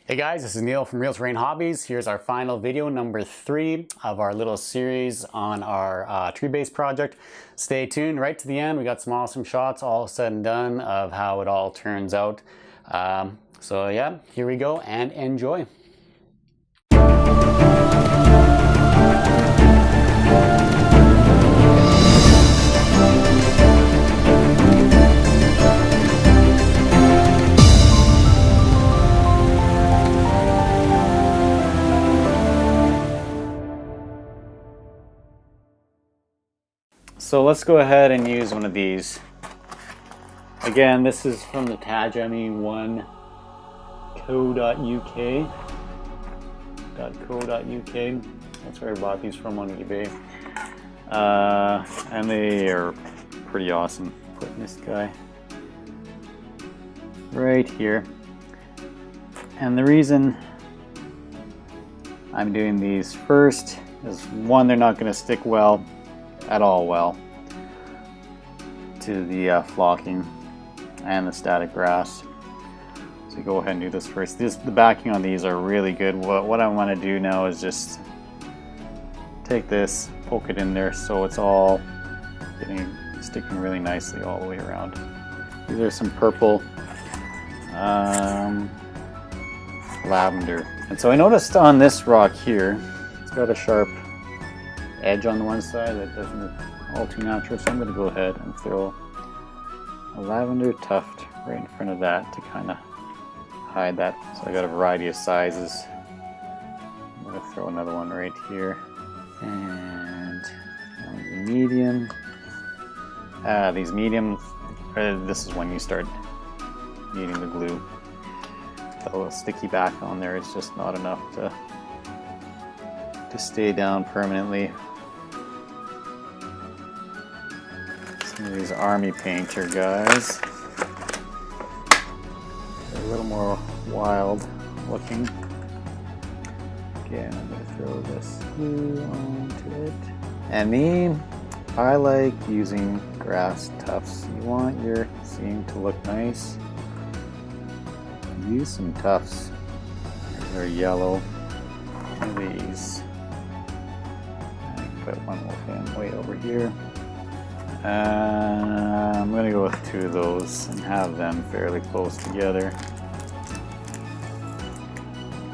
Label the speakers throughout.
Speaker 1: Hey guys, this is Neil from Real Terrain Hobbies. Here's our final video, number 3 of our little series on our tree base project. Stay tuned right to the end. We got some awesome shots all said and done of how it all turns out. So yeah, here we go and enjoy. So let's go ahead and use one of these. Again, this is from the tajami1co.uk. That's where I bought these from on eBay. And they are pretty awesome. Putting this guy right here. And the reason I'm doing these first is, one, they're not going to stick well at all to the flocking and the static grass. So go ahead and do this first. The backing on these are really good. What I want to do now is just take this, poke it in there so it's all sticking really nicely all the way around. These are some purple lavender. And so I noticed on this rock here, it's got a sharp edge on the one side that doesn't look all too natural, so I'm going to go ahead and throw a lavender tuft right in front of that to kind of hide that. So I got a variety of sizes. I'm going to throw another one right here, and medium. These mediums, this is when you start needing the glue. The little sticky back on there is just not enough to stay down permanently. Some of these army painter guys, they're a little more wild looking. Again, I'm going to throw this glue onto it. And me, I like using grass tufts. You want your seam to look nice, use some tufts. They're yellow. These. Put one more in way over here. I'm going to go with 2 of those and have them fairly close together.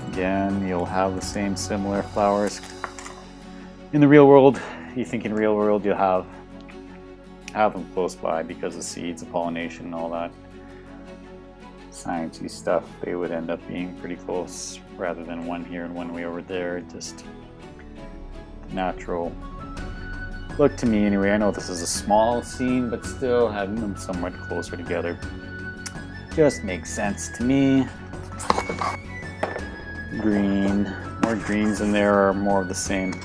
Speaker 1: Again, you'll have the same similar flowers. In the real world, you think in real world you'll have them close by because of seeds and pollination and all that sciencey stuff. They would end up being pretty close rather than one here and one way over there. Just natural look to me anyway. I know this is a small scene, but still having them somewhat closer together just makes sense to me. Green, more greens in there are more of the same.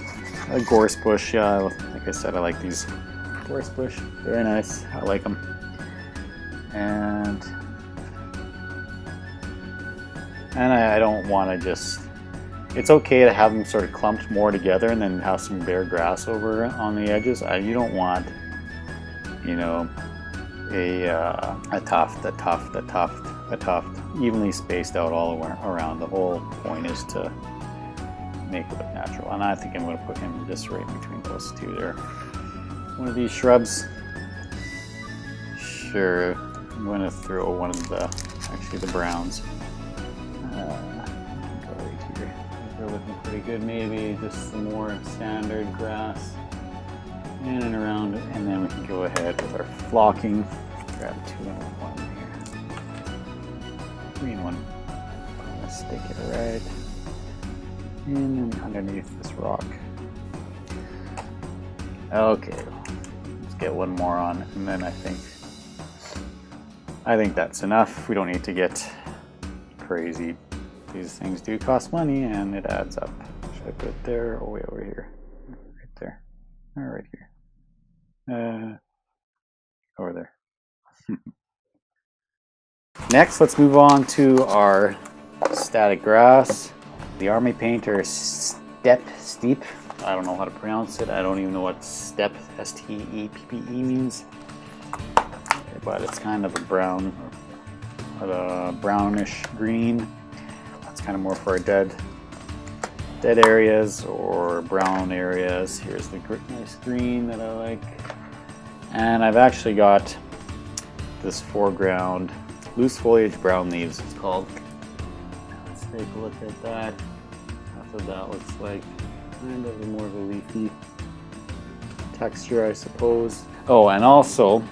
Speaker 1: A gorse bush, yeah, like I said, I like these gorse bush. Very nice, I like them. And I don't want to just, it's okay to have them sort of clumped more together and then have some bare grass over on the edges. You don't want, you know, a tuft evenly spaced out all around. The whole point is to make it look natural. And I think I'm going to put him just right between those 2 there. One of these shrubs, sure, I'm going to throw one of the, actually the browns. They're looking pretty good. Maybe just some more standard grass in and around it, and then we can go ahead with our flocking. Grab 2 and 1 here. Green one. I'm gonna stick it right in and underneath this rock. Okay, let's get one more on, and then I think that's enough. We don't need to get crazy. These things do cost money and it adds up. Should I put it there or way over here? Right there. Or right here. Over there. Next, let's move on to our static grass. The Army Painter Steppe. I don't know how to pronounce it. I don't even know what steppe, S-T-E-P-P-E means. But it's kind of a brown, a brownish green. It's kind of more for dead areas or brown areas. Here's the nice green that I like. And I've actually got this foreground loose foliage brown leaves, it's called. Let's take a look at that. That's what that looks like. Kind of more of a leafy texture, I suppose. Oh, and also,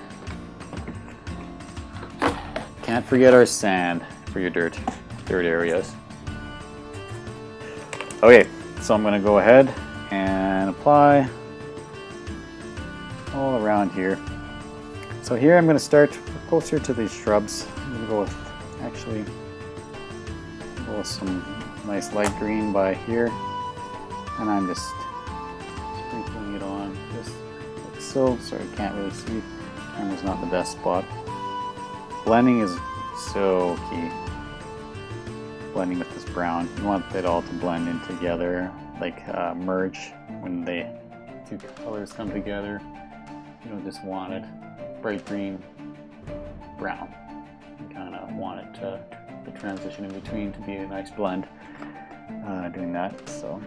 Speaker 1: can't forget our sand for your dirt areas. Okay, so I'm gonna go ahead and apply all around here. So here I'm gonna start closer to these shrubs. I'm gonna go with, actually, go with some nice light green by here. And I'm just sprinkling it on just like so. Sorry, I can't really see. Camera's not the best spot. Blending is so key. Blending with this brown. You want it all to blend in together, like merge when the two colors come together. You don't just want it bright green, brown. You kind of want it to, the transition in between to be a nice blend. Doing that, so.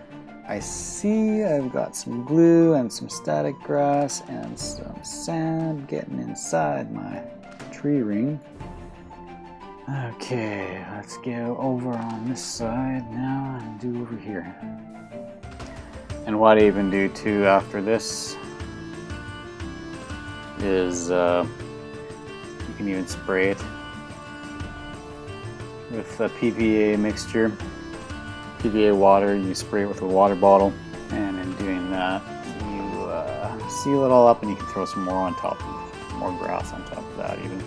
Speaker 1: I see I've got some glue and some static grass and some sand getting inside my tree ring. Okay, let's go over on this side now and do over here. And what I even do too after this is you can even spray it with a PVA mixture. PVA water, you spray it with a water bottle, and in doing that you seal it all up, and you can throw some more on top of, more grass on top of that even.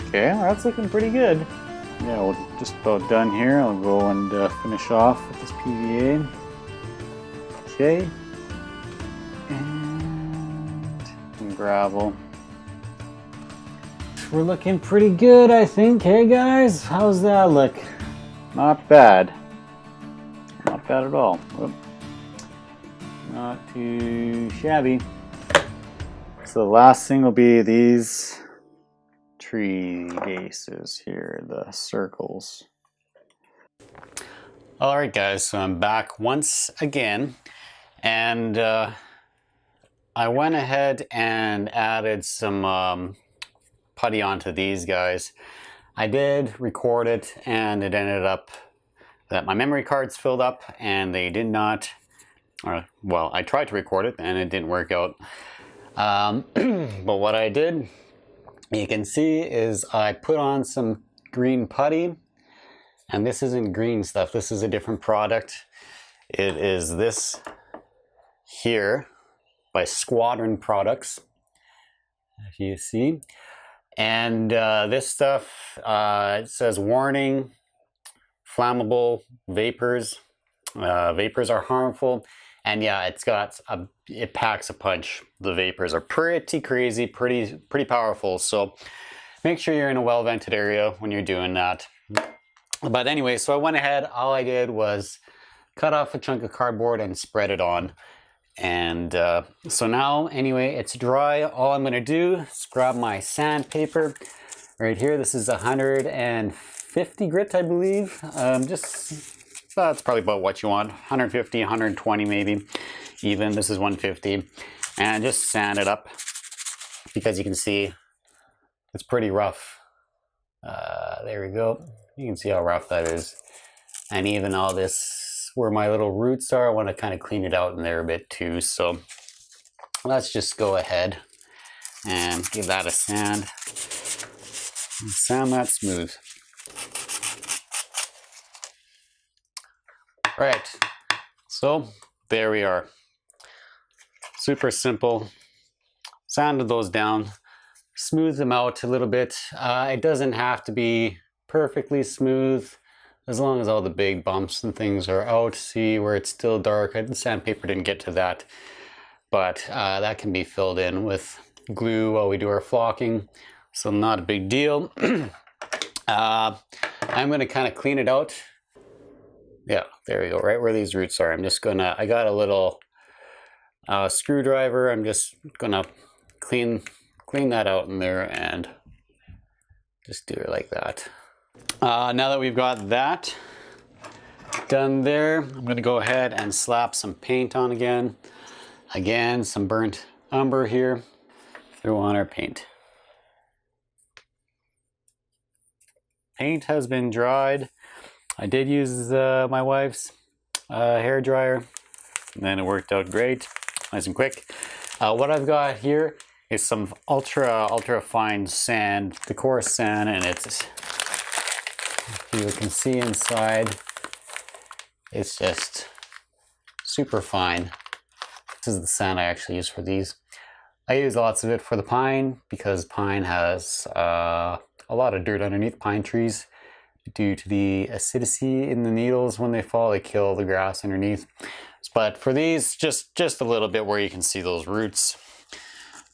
Speaker 1: Okay, that's looking pretty good. Yeah, we're just about done here. I'll go and finish off with this PVA. Okay, and some gravel. We're looking pretty good, I think. Hey guys, how's that look? Not bad. Not bad at all. Whoop. Not too shabby. So the last thing will be these tree bases here, the circles. Alright guys, so I'm back once again, and I went ahead and added some putty onto these guys. I did record it, and it ended up that my memory cards filled up and they did not, well, I tried to record it and it didn't work out. But what I did, you can see, is I put on some green putty, and this isn't green stuff, this is a different product. It is this here by Squadron Products, if you see. And this stuff, it says warning, flammable vapors. Vapors are harmful, and yeah, it packs a punch. The vapors are pretty crazy, pretty powerful. So make sure you're in a well-vented area when you're doing that. But anyway, so I went ahead. All I did was cut off a chunk of cardboard and spread it on. And so now, anyway, it's dry. All I'm gonna do is grab my sandpaper right here. This is 150 grit, I believe. That's probably about what you want. 150, 120 maybe, even. This is 150. And just sand it up, because you can see it's pretty rough. There we go. You can see how rough that is. And even all this, where my little roots are, I want to kind of clean it out in there a bit too. So let's just go ahead and give that a sand. And sand that smooth. Right, so there we are. Super simple. Sanded those down, smooth them out a little bit. It doesn't have to be perfectly smooth, as long as all the big bumps and things are out. See where it's still dark. The sandpaper didn't get to that, but that can be filled in with glue while we do our flocking, so not a big deal. I'm going to kind of clean it out. Yeah, there we go, right where these roots are. I got a little screwdriver. I'm just gonna clean that out in there and just do it like that. Now that we've got that Done there. I'm gonna go ahead and slap some paint on again. Again, some burnt umber here. Throw on our paint. Paint has been dried. I did use my wife's hair dryer, and then it worked out great, nice and quick. What I've got here is some ultra fine sand, the coarse sand, and it's, you can see inside, it's just super fine. This is the sand I actually use for these. I use lots of it for the pine because pine has a lot of dirt underneath. Pine trees, due to the acidity in the needles, when they fall, they kill the grass underneath. But for these, just a little bit where you can see those roots,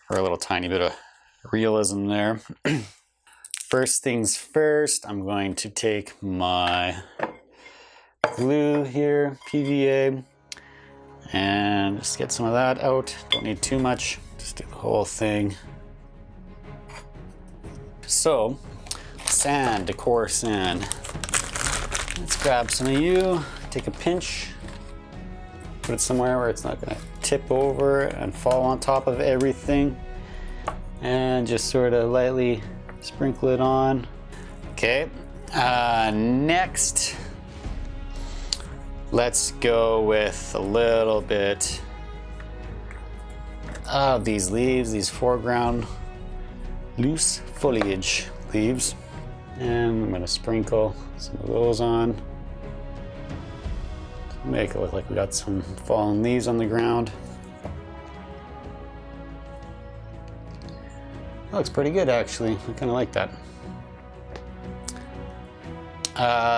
Speaker 1: for a little tiny bit of realism there. First things first, I'm going to take my glue here, PVA, and just get some of that out. Don't need too much, just do the whole thing. So, sand, decor sand. Let's grab some of you, take a pinch, put it somewhere where it's not gonna tip over and fall on top of everything, and just sort of lightly sprinkle it on. Okay, next, let's go with a little bit of these leaves, these foreground loose foliage leaves. And I'm gonna sprinkle some of those on. Make it look like we got some fallen leaves on the ground. That looks pretty good actually, I kinda like that.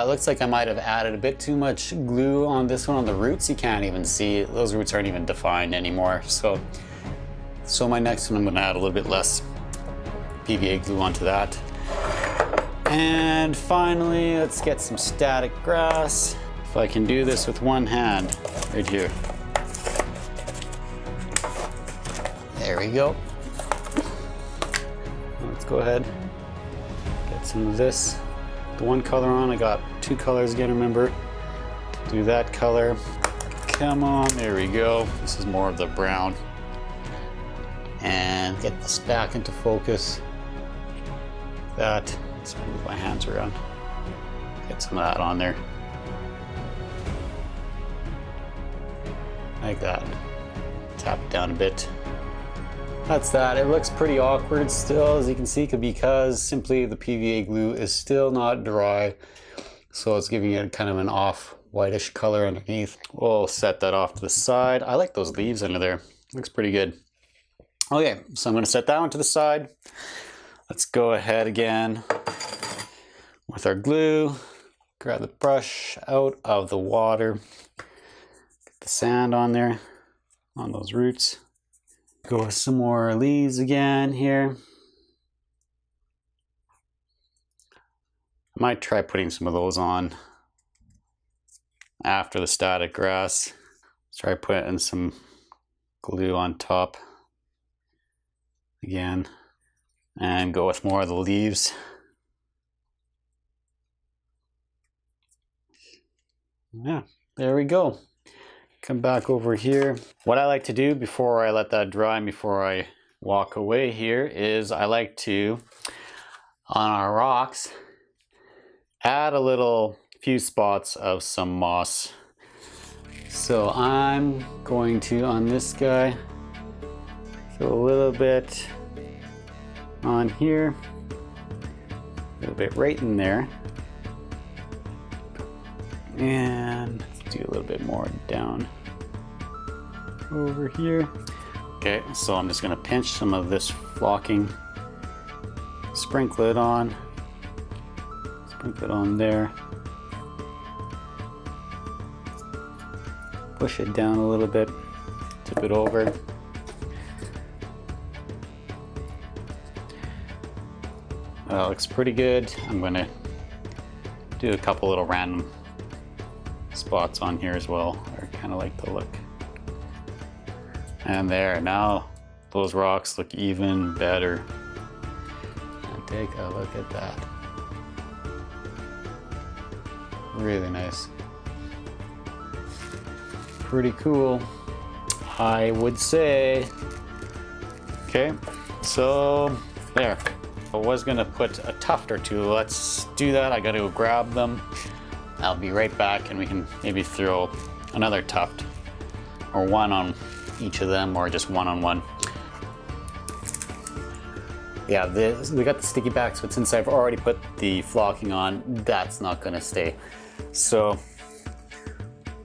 Speaker 1: Looks like I might have added a bit too much glue on this one on the roots. You can't even see it. Those roots aren't even defined anymore. So my next one I'm gonna add a little bit less PVA glue onto that. And finally, let's get some static grass. If I can do this with one hand, right here. There we go. Let's go ahead, get some of this. The one color on, I got two colors again, remember. Do that color. Come on, there we go. This is more of the brown. And get this back into focus. That. Let's move my hands around. Get some of that on there. Like that. Tap it down a bit. That's that. It looks pretty awkward still, as you can see, because simply the PVA glue is still not dry. So it's giving it kind of an off whitish color underneath. We'll set that off to the side. I like those leaves under there. Looks pretty good. Okay, so I'm going to set that one to the side. Let's go ahead again with our glue. Grab the brush out of the water. Get the sand on there, on those roots. Go with some more leaves again here. I might try putting some of those on after the static grass. Let's try putting some glue on top again. And go with more of the leaves. Yeah, there we go. Come back over here. What I like to do before I let that dry and before I walk away here is I like to, on our rocks, add a few spots of some moss. So I'm going to, on this guy, throw a little bit on here, a little bit right in there, and do a little bit more down over here. Okay, so I'm just going to pinch some of this flocking, sprinkle it on there, push it down a little bit, tip it over. That looks pretty good. I'm going to do a couple little random spots on here as well. I kind of like the look. And there, now those rocks look even better. And take a look at that. Really nice. pretty cool, I would say. Okay, so there. I was gonna put a tuft or two. Let's do that. I gotta go grab them. I'll be right back and we can maybe throw another tuft or one on each of them or just one on one. Yeah, we got the sticky backs, but since I've already put the flocking on, that's not gonna stay. So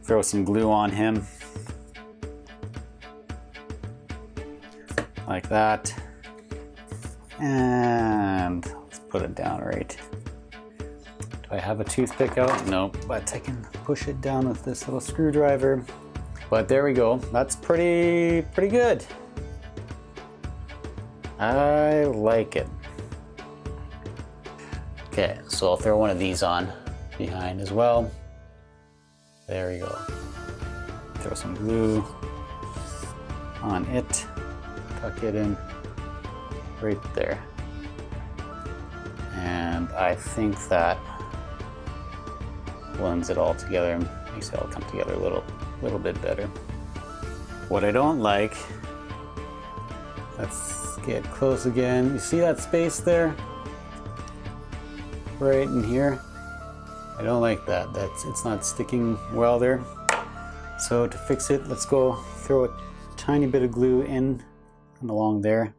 Speaker 1: throw some glue on him. Like that. And let's put it down right. Do I have a toothpick out? No, but I can push it down with this little screwdriver. But there we go. That's pretty good. I like it. Okay, so I'll throw one of these on behind as well. There we go. Throw some glue on it. Tuck it in right there. And I think that blends it all together and makes it all come together a little bit better. What I don't like, let's get close again. You see that space there? Right in here? I don't like that. It's not sticking well there. So to fix it, let's go throw a tiny bit of glue in and along there.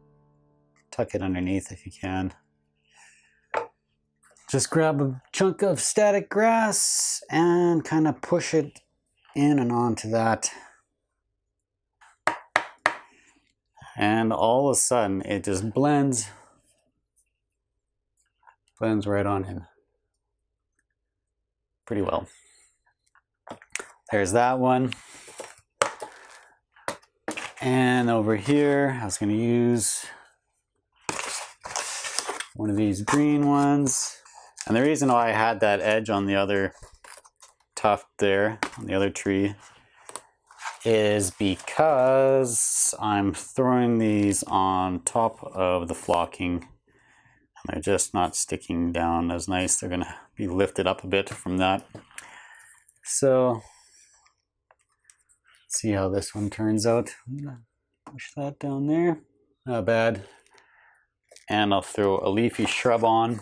Speaker 1: Tuck it underneath if you can. Just grab a chunk of static grass and kind of push it in and onto that. And all of a sudden it just blends right on in. Pretty well. There's that one. And over here, I was going to use one of these green ones. And the reason why I had that edge on the other tuft there, on the other tree, is because I'm throwing these on top of the flocking. And they're just not sticking down as nice. They're going to be lifted up a bit from that. So, see how this one turns out. I'm gonna push that down there. Not bad. And I'll throw a leafy shrub on.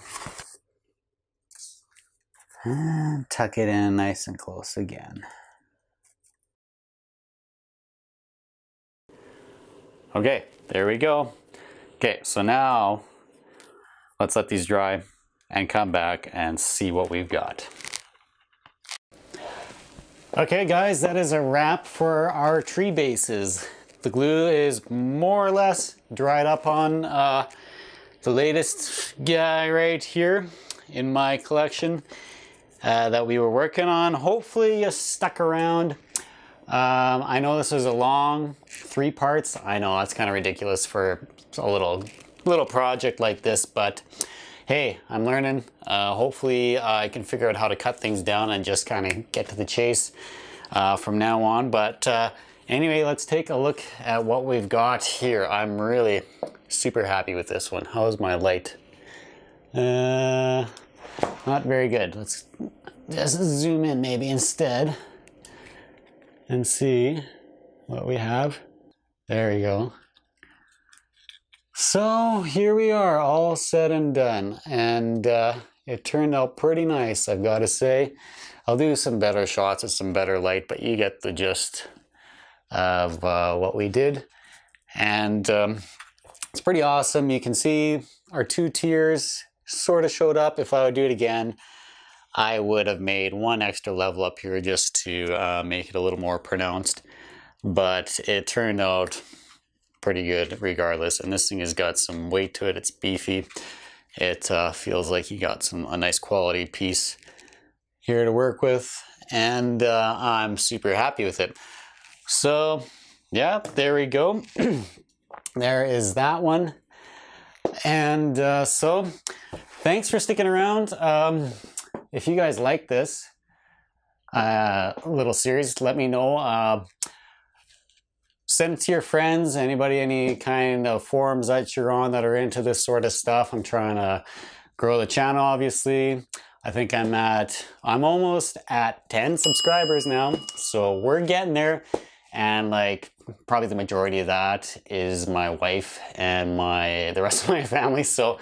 Speaker 1: And tuck it in nice and close again. Okay, there we go. Okay, so now let's let these dry and come back and see what we've got. Okay guys, that is a wrap for our tree bases. The glue is more or less dried up on the latest guy right here in my collection that we were working on. Hopefully you stuck around. I know this was a long 3 parts. I know that's kind of ridiculous for a little project like this, but hey, I'm learning. Hopefully I can figure out how to cut things down and just kind of get to the chase from now on. But anyway, let's take a look at what we've got here. I'm really super happy with this one. How's my light? Not very good. Let's just zoom in maybe instead and see what we have. There you go. So here we are, all said and done, and it turned out pretty nice, I've got to say. I'll do some better shots with some better light, but you get the gist of what we did. And it's pretty awesome. You can see our 2 tiers sort of showed up. If I would do it again, I would have made 1 extra level up here just to make it a little more pronounced. But it turned out pretty good regardless, and this thing has got some weight to it. It's beefy. It feels like you got a nice quality piece here to work with, and I'm super happy with it. So yeah, there we go. There is that one. And so thanks for sticking around. If you guys like this little series, let me know. Send it to your friends, anybody, any kind of forums that you're on that are into this sort of stuff. I'm trying to grow the channel, obviously.
Speaker 2: I think I'm almost at 10 subscribers now. So we're getting there. And like probably the majority of that is my wife and the rest of my family. So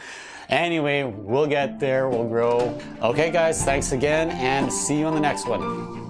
Speaker 2: anyway, we'll get there, we'll grow. Okay guys, thanks again and see you on the next one.